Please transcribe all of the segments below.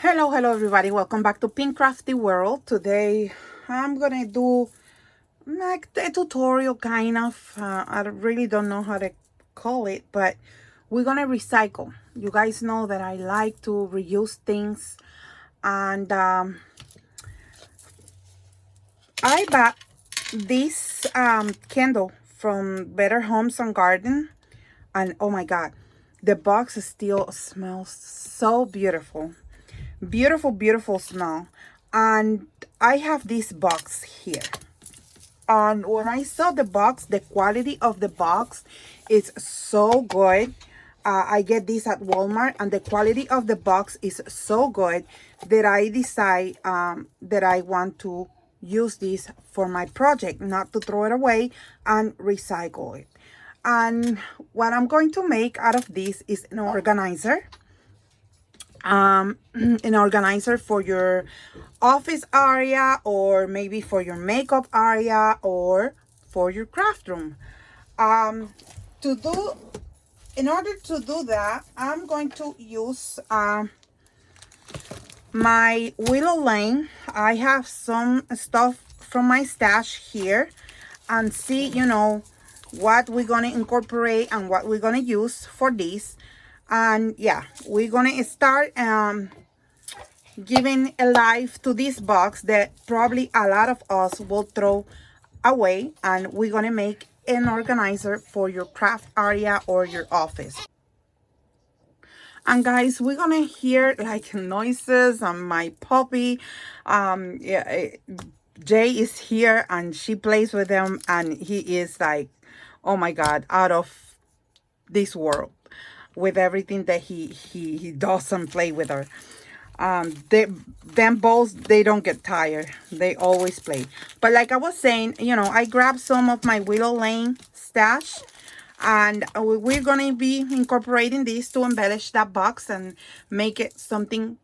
Hello everybody, welcome back to Pink Crafty World. Today I'm gonna do like a tutorial kind of. I really don't know how to call it, but we're gonna recycle. You guys know that I like to reuse things, and I bought this candle from Better Homes and Garden, and oh my god, the box still smells so beautiful. Beautiful smell. And I have this box here, and when I saw the box, the quality of the box is so good. I get this at Walmart, and the quality of the box is so good that I decide that I want to use this for my project, not to throw it away, and recycle it. And what I'm going to make out of this is an organizer, an organizer for your office area, or maybe for your makeup area, or for your craft room. To do In order to do that, I'm going to use my willow lane. I have some stuff from my stash here, and see, what we're gonna incorporate and what we're gonna use for this. And yeah, we're gonna start giving a life to this box that probably a lot of us will throw away, and we're gonna make an organizer for your craft area or your office. And guys, we're gonna hear like noises, and my puppy, Jay is here, and she plays with him, and he is like, oh my god, out of this world with everything that he does and play with her. Them balls, they don't get tired, they always play. But like I was saying, I grabbed some of my willow lane stash, and we're gonna be incorporating this to embellish that box and make it something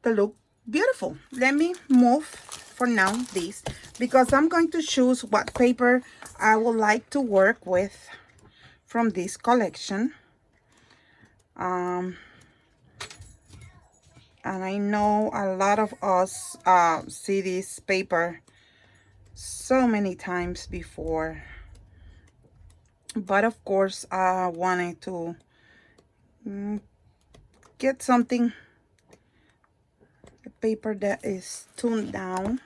to look beautiful. Let me move for now this, because I'm going to choose what paper I would like to work with from this collection. And I know a lot of us see this paper so many times before, but of course I wanted to get something, a paper that is toned down.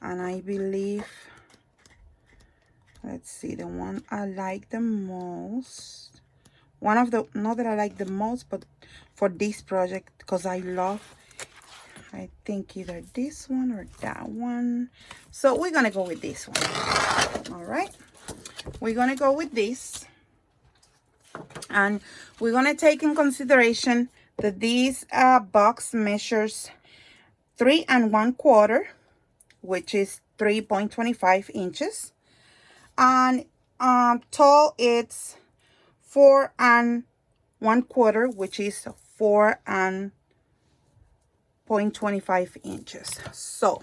And I believe, let's see, the one I like the most, one of the, not that I like the most, but for this project, because I think either this one or that one. So we're gonna go with this one. All right, we're gonna go with this, and we're gonna take in consideration that this box measures 3 1/4, which is 3.25 inches, and tall it's 4 1/4, which is 4.25 inches. So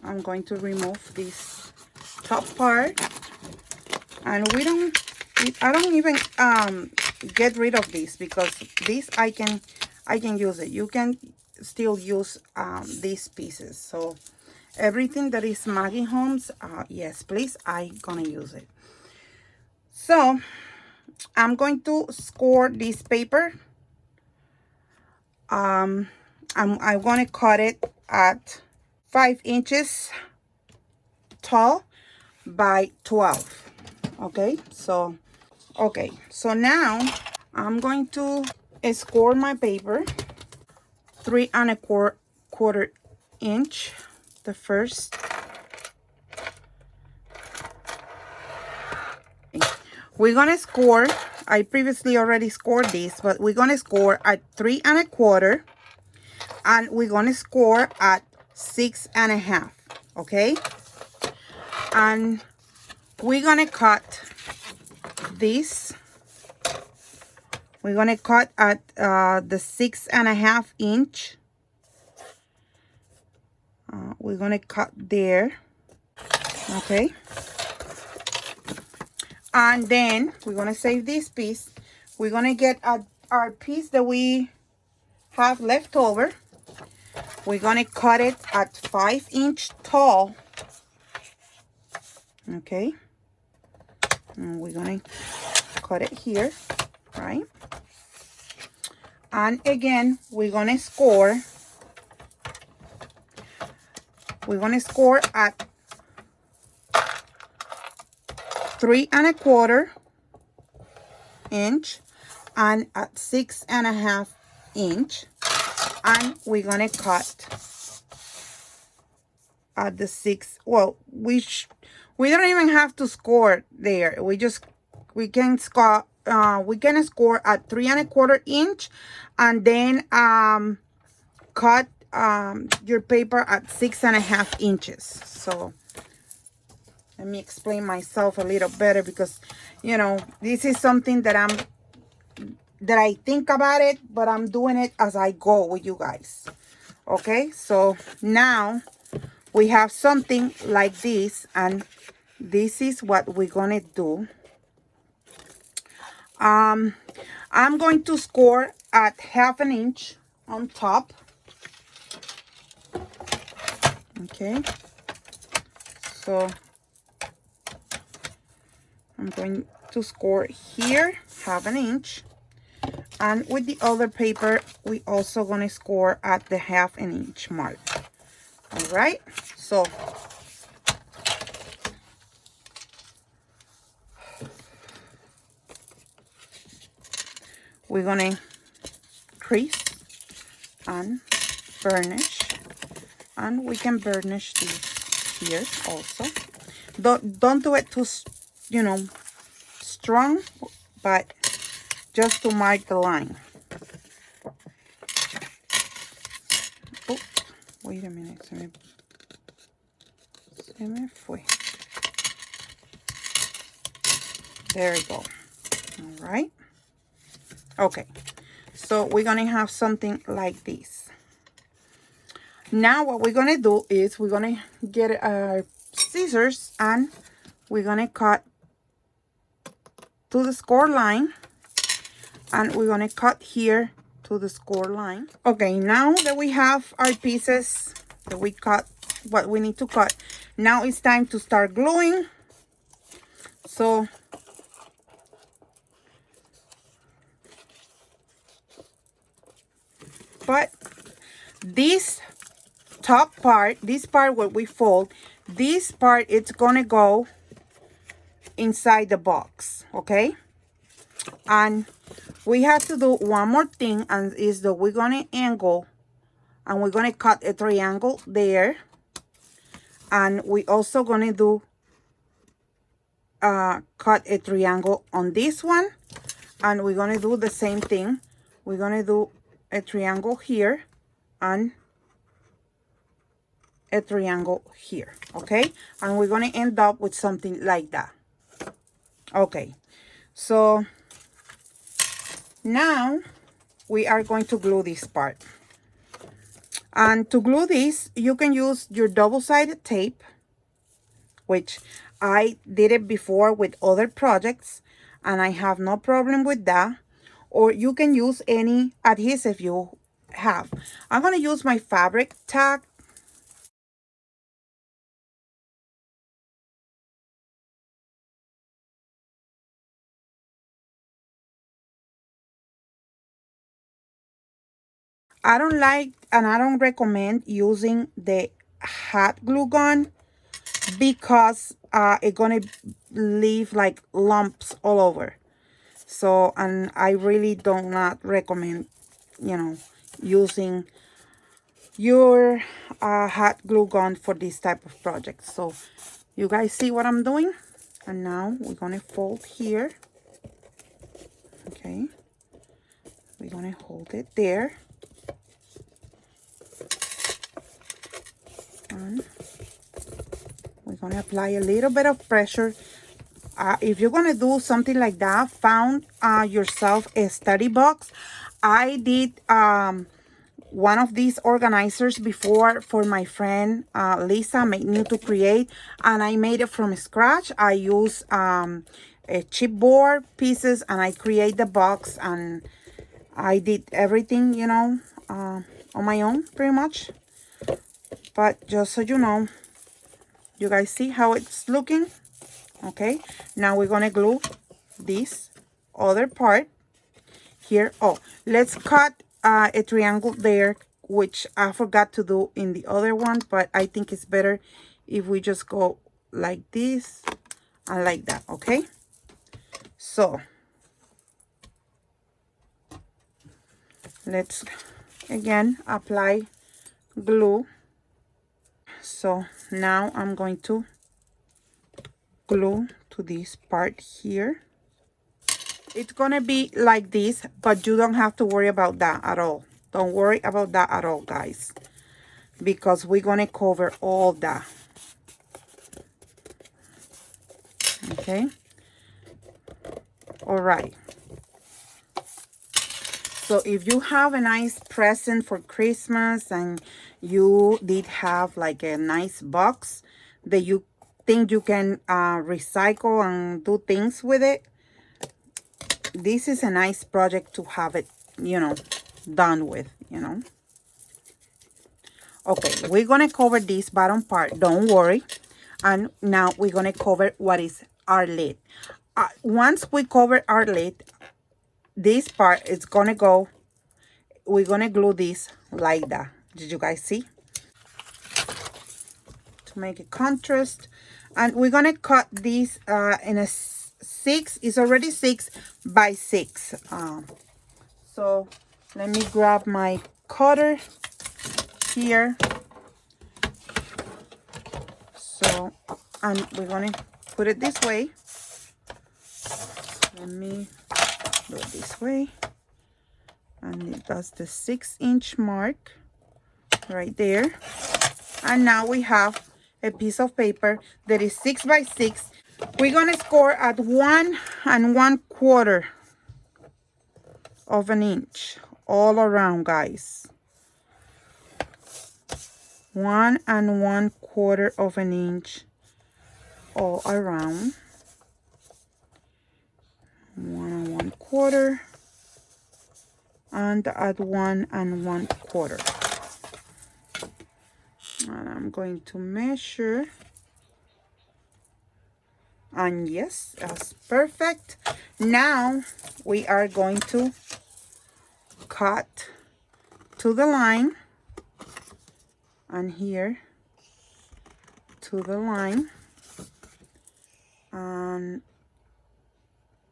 I'm going to remove this top part, and I don't even get rid of this, because this I can use it. You can still use these pieces. So everything that is Maggie Homes, yes please, I'm gonna use it. So I'm going to score this paper. I'm going to cut it at 5 inches tall by 12. Okay, so now I'm going to score my paper 3 1/4 inch, the first. We're gonna score, I previously already scored this, but we're gonna score at 3 1/4, and we're gonna score at 6 1/2. Okay, and we're gonna cut this. We're gonna cut at the 6 1/2 inch. We're gonna cut there. Okay, and then we're gonna save this piece. We're gonna get our piece that we have left over, we're gonna cut it at 5-inch tall. Okay, and we're gonna cut it here, right? And again, we're gonna score. We're gonna score at 3 1/4 inch and at 6 1/2 inch, and we're gonna cut at the 6. Well, we don't even have to score there. We can score at 3 1/4 inch, and then cut your paper at 6 1/2 inches. So let me explain myself a little better, because you know, this is something that I think about it, but I'm doing it as I go with you guys. Okay, so now we have something like this, and this is what we're gonna do. I'm going to score at 1/2 inch on top. Okay, so I'm going to score here 1/2 inch, and with the other paper we also gonna score at the 1/2 inch mark. All right, so we're gonna crease and burnish, and we can burnish these here also. Don't do it too, you know, strong, but just to mark the line. Oh, wait a minute, se me fue. There we go. All right. Okay, so we're gonna have something like this. Now what we're gonna do is we're gonna get our scissors, and we're gonna cut to the score line, and we're gonna cut here to the score line. Okay, now that we have our pieces that we cut what we need to cut, now it's time to start gluing. So but this top part, this part where we fold, this part, it's gonna go inside the box. Okay, and we have to do one more thing, and is that we're gonna angle, and we're gonna cut a triangle there, and we also gonna do cut a triangle on this one, and we're gonna do the same thing. We're gonna do a triangle here and a triangle here. Okay, and we're gonna end up with something like that. Okay, so now we are going to glue this part, and to glue this you can use your double-sided tape, which I did it before with other projects and I have no problem with that, or you can use any adhesive you have. I'm going to use my fabric tag. I don't like, and I don't recommend using the hot glue gun, because it's gonna leave like lumps all over. So, and I really do not recommend, you know, using your hot glue gun for this type of project. So you guys see what I'm doing, and now we're gonna fold here. Okay, we're gonna hold it there, and we're gonna apply a little bit of pressure. If you're gonna do something like that, found yourself a study box. I did one of these organizers before for my friend Lisa made me to create, and I made it from scratch. I use a chipboard pieces, and I create the box, and I did everything, you know, on my own pretty much. But just so you know, you guys see how it's looking? Okay, now we're gonna glue this other part here. Oh, let's cut a triangle there, which I forgot to do in the other one, but I think it's better if we just go like this and like that. Okay, so let's again apply glue. So now I'm going to glue to this part here. It's gonna be like this, but you don't have to worry about that at all. Don't worry about that at all, guys, because we're gonna cover all that. Okay, all right. So if you have a nice present for Christmas and you did have like a nice box that you think you can recycle and do things with it, this is a nice project to have it, you know, done with, you know. Okay, we're gonna cover this bottom part, don't worry. And now we're gonna cover what is our lid. Once we cover our lid, this part is gonna go, we're gonna glue this like that. Did you guys see? To make a contrast. And we're gonna cut this in a 6, it's already 6 by 6. So let me grab my cutter here. So, and we're gonna put it this way. Let me do it this way. And it does the 6-inch mark right there. And now we have a piece of paper that is 6 by 6. We're gonna score at 1 1/4 of an inch all around, guys. 1 1/4 of an inch all around. 1 1/4 and at 1 1/4. And I'm going to measure. And yes, that's perfect. Now we are going to cut to the line, and here to the line, and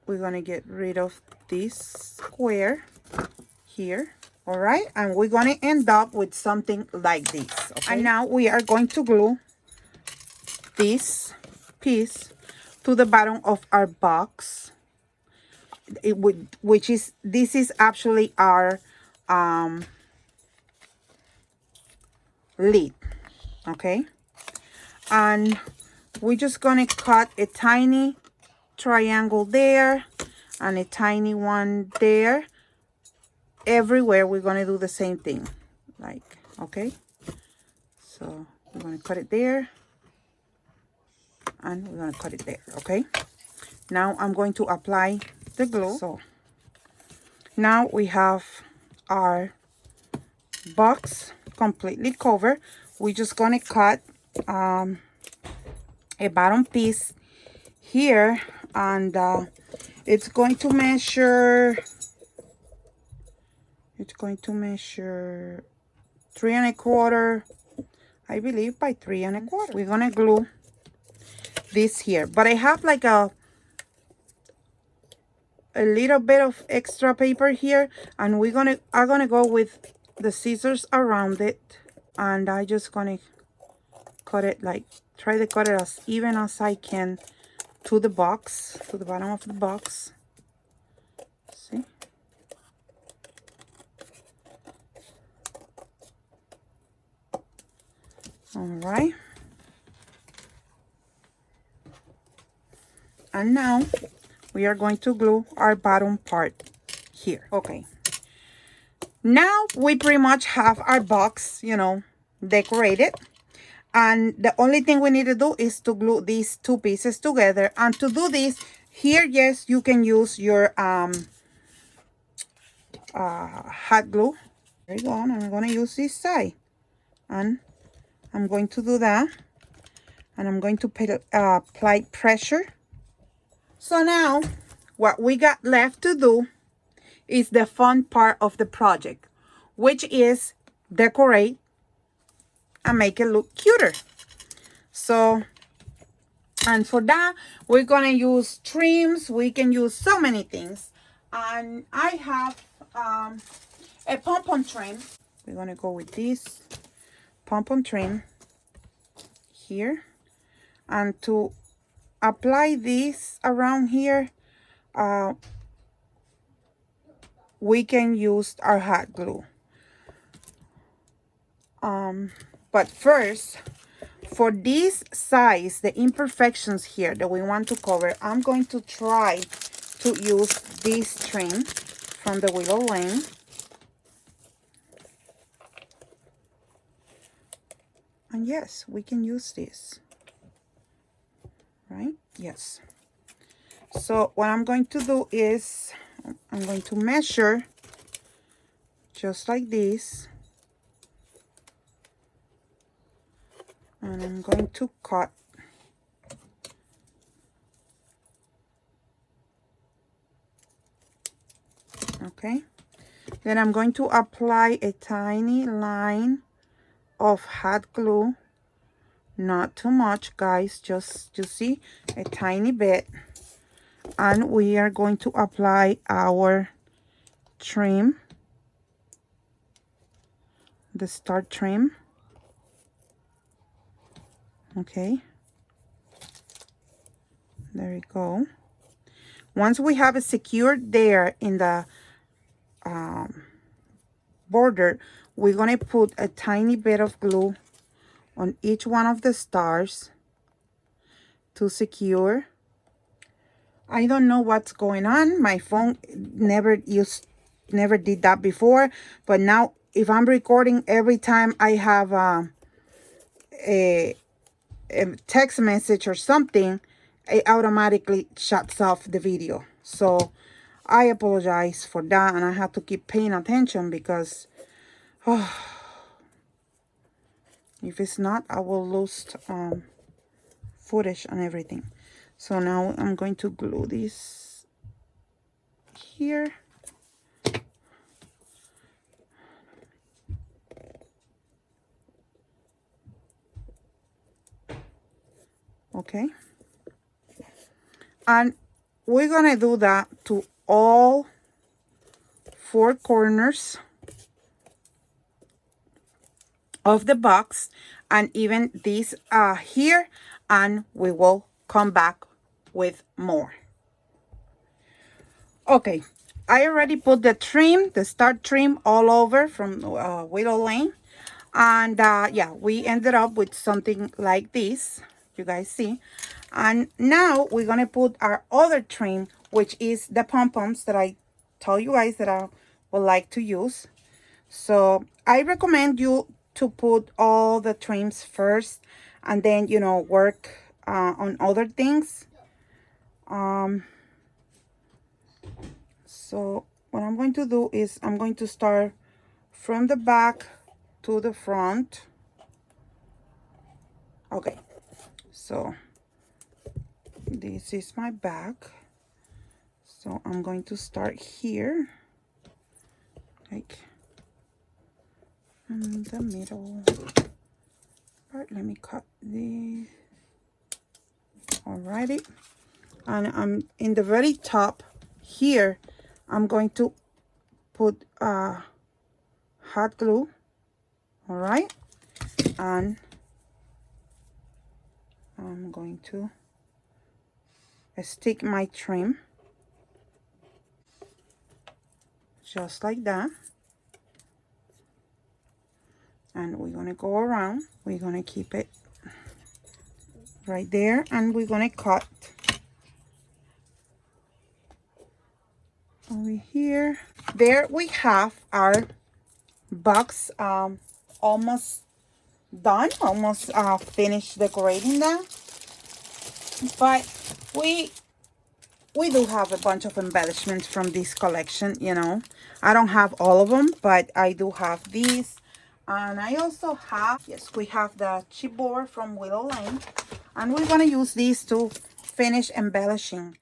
we're gonna get rid of this square here. All right, and we're gonna end up with something like this. Okay? And now we are going to glue this piece to the bottom of our box. It would, which is, this is actually our lid. Okay, and we're just gonna cut a tiny triangle there and a tiny one there. Everywhere we're gonna do the same thing, like, okay, so we're gonna cut it there and we're gonna cut it there. Okay, now I'm going to apply the glue. So now we have our box completely covered. We're just gonna cut a bottom piece here, and it's going to measure 3 1/4, I believe, by 3 1/4. We're gonna glue this here, but I have like a little bit of extra paper here, and I'm gonna go with the scissors around it, and I just gonna cut it, like, try to cut it as even as I can to the box, to the bottom of the box. See? All right. And now we are going to glue our bottom part here. Okay. Now we pretty much have our box, you know, decorated. And the only thing we need to do is to glue these two pieces together. And to do this, here, yes, you can use your hot glue. There you go. And I'm going to use this side. And I'm going to do that. And I'm going to apply pressure. So now, what we got left to do is the fun part of the project, which is decorate and make it look cuter. So, and for that, we're gonna use trims. We can use so many things. And I have a pom-pom trim. We're gonna go with this pom-pom trim here. And to apply this around here, we can use our hot glue. But first, for this size, the imperfections here that we want to cover, I'm going to try to use this trim from the Willow Lane. And yes, we can use this, right? Yes. So what I'm going to do is I'm going to measure just like this. And I'm going to cut. Okay. Then I'm going to apply a tiny line of hot glue. Not too much, guys. Just, you see, a tiny bit. And we are going to apply our trim. The start trim. Okay, there you go. Once we have it secured there in the border, we're going to put a tiny bit of glue on each one of the stars to secure. I don't know what's going on. My phone never did that before, but now if I'm recording, every time I have a text message or something, it automatically shuts off the video. So I apologize for that, and I have to keep paying attention because if it's not, I will lose footage and everything. So now I'm going to glue this here. Okay. And we're gonna do that to all 4 corners of the box, and even this here, and we will come back with more. Okay, I already put the trim, the start trim, all over from Willow Lane. And yeah, we ended up with something like this, you guys see. And now we're gonna put our other trim, which is the pom-poms that I told you guys that I would like to use. So I recommend you to put all the trims first, and then, you know, work on other things. So what I'm going to do is I'm going to start from the back to the front. Okay, so this is my back. So I'm going to start here, like in the middle part. Let me cut this. Alrighty, and I'm in the very top here. I'm going to put hot glue. All right, and I'm going to stick my trim just like that, and we're gonna go around. We're gonna keep it right there, and we're gonna cut over here. There we have our box almost done, almost finished decorating that. But we do have a bunch of embellishments from this collection, you know. I don't have all of them, but I do have these. And I also have, yes, we have the chipboard from Willow Lane. And we're going to use these to finish embellishing.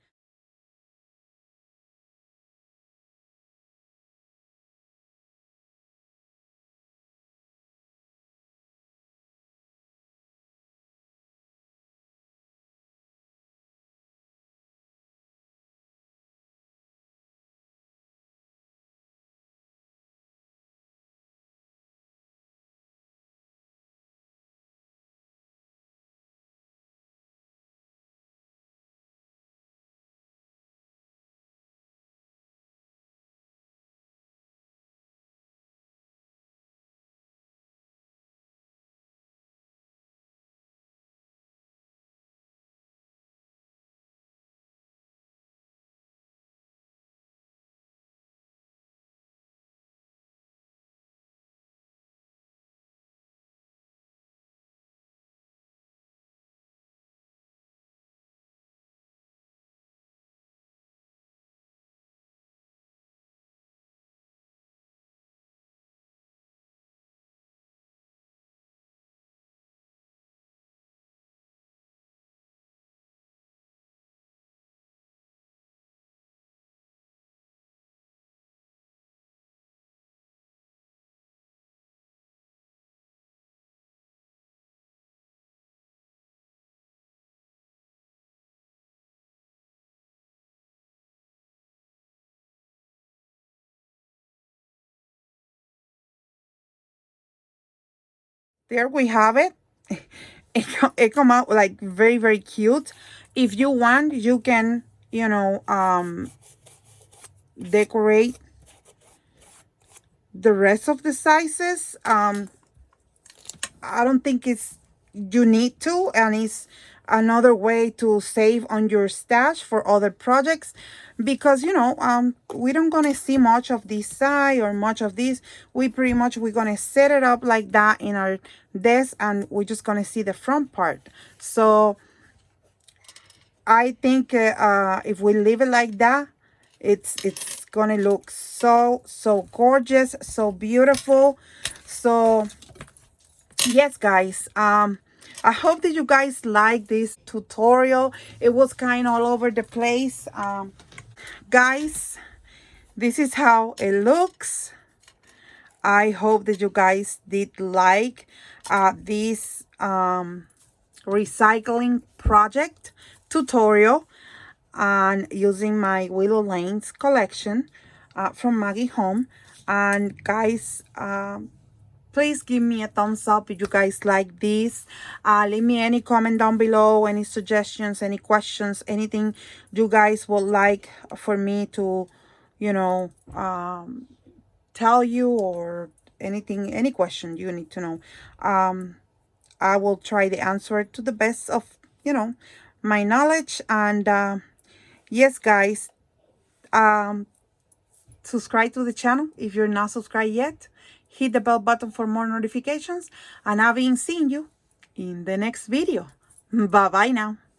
There we have it. It come out like very, very cute. If you want, you can, you know, decorate the rest of the sizes. I don't think it's you need to, and it's another way to save on your stash for other projects, because you know we don't gonna see much of this side or much of this. We're gonna set it up like that in our desk, and we're just gonna see the front part. So I think if we leave it like that, it's gonna look so gorgeous, so beautiful. So yes, guys, I hope that you guys like this tutorial. It was kind of all over the place. Guys, this is how it looks. I hope that you guys did like this recycling project tutorial and using my Willow Lanes collection from Maggie Home. And guys, please give me a thumbs up if you guys like this. Leave me any comment down below, any suggestions, any questions, anything you guys would like for me to, you know, tell you, or anything, any question you need to know. I will try to answer it to the best of, you know, my knowledge. And yes, guys, subscribe to the channel if you're not subscribed yet. Hit the bell button for more notifications, and I'll be seeing you in the next video. Bye bye now.